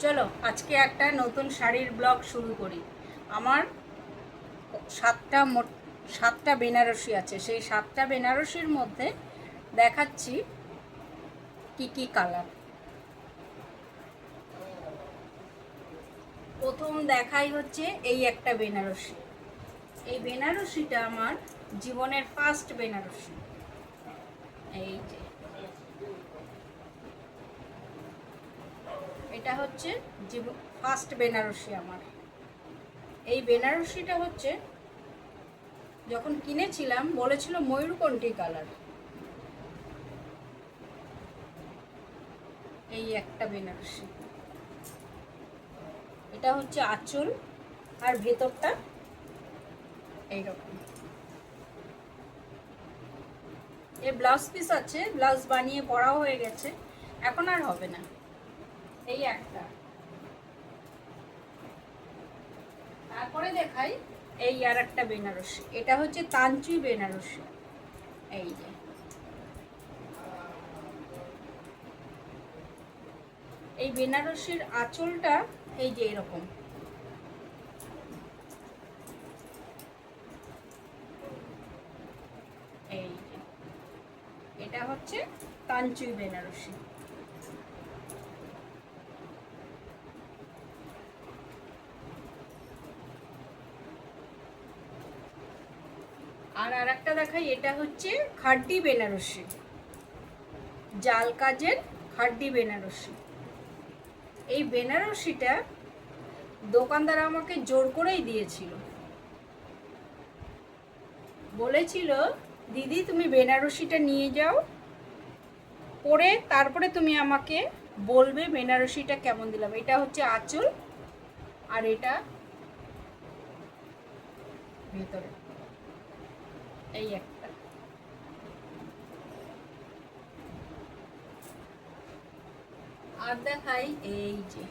চলো আজকে একটা নতুন শাড়ির ব্লগ শুরু করি। আমার সাতটা বেনারসি আছে, সেই সাতটা বেনারসির মধ্যে দেখাচ্ছি কি কি কালার। প্রথম দেখাই হচ্ছে এই একটা বেনারসি। এই বেনারসিটা আমার জীবনের ফার্স্ট বেনারসি। এই যে এটা হচ্ছে ফার্স্ট বেনারসি আমার। এই বেনারসিটা হচ্ছে যখন কিনেছিলাম বলেছিল ময়ূরকণ্ঠী কালার। এই একটা বেনারসি, এটা হচ্ছে আঁচল আর ভেতরটা এইরকম। এই ব্লাউজ পিস আছে, ব্লাউজ বানিয়ে পরাও হয়ে গেছে, এখন আর হবে না। এই একটা, তারপরে দেখাই এই আর একটা বেনারসি। এটা হচ্ছে তাঞ্চুই বেনারসি। এই যে এই বেনারসির আঁচলটা এই যে এরকম। এই যে এটা হচ্ছে তাঞ্চুই বেনারসি। আর একটা দেখাই, এটা হচ্ছে খাড্ডি বেনারসি, জাল কাজের খাড্ডি বেনারসি। এই বেনারসিটা দোকানদার আমাকে জোর করেই দিয়েছিল, বলেছিল দিদি তুমি বেনারসিটা নিয়ে যাও, পরে তারপরে তুমি আমাকে বলবে বেনারসিটা কেমন দিলাম। এটা হচ্ছে আঁচল আর এটা ভেতরে এই একটা। আর দেখাই এই যে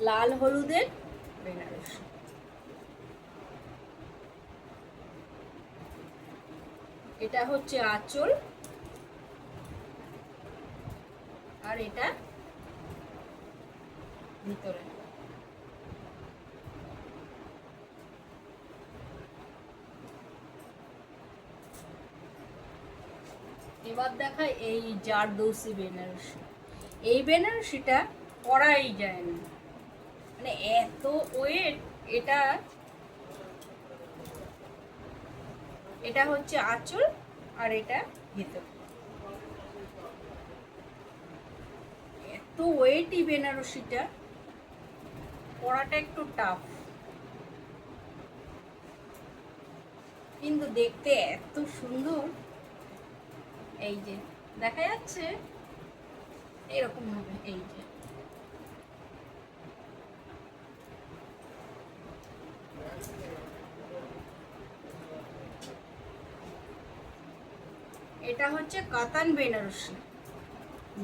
লাল হলুদের বেনারসি। এটা হচ্ছে আঁচল আর এটা ভিতরে। এবার দেখাই এই জারদৌসি বেনারসি। এই বেনারসিটা পরাই যায় না, মানে এত ওয়েট। এটা হচ্ছে আঁচল আর এটা ভিতর। এত ওয়েটই বেনারসিটা, পরাটা একটু টাফ, কিন্তু দেখতে এত সুন্দর। এই যে দেখা যাচ্ছে এরকম হবে। এই যে এটা হচ্ছে কাতান বেনারসি,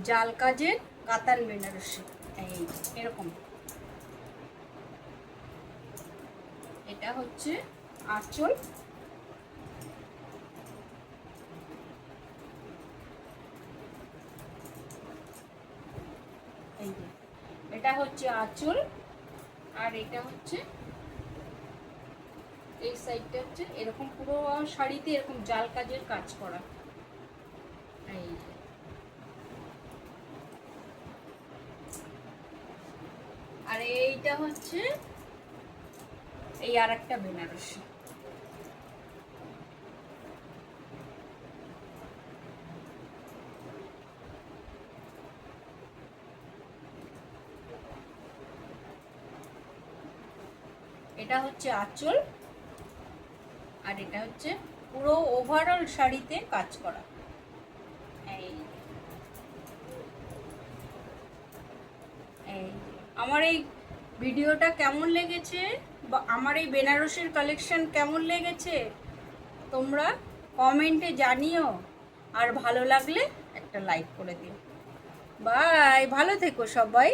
জাল কাজের কাতান বেনারসি। এই এরকম। এটা হচ্ছে আঁচল, এই যে এটা হচ্ছে আঁচল আর এটা হচ্ছে এই সাইডটা হচ্ছে এরকম। পুরো শাড়িতে এরকম জাল কাজের কাজ করা। এই আর এইটা হচ্ছে এই আর একটা বেনারসি। এটা হচ্ছে আঁচল আর এটা হচ্ছে পুরো ওভারঅল শাড়িতে কাজ করা। এই আমার এই ভিডিওটা কেমন লেগেছে বা আমার এই বেনারসির কালেকশন কেমন লেগেছে তোমরা কমেন্টে জানিও, আর ভালো লাগলে একটা লাইক করে দিও। বাই, ভালো থেকো সবাই।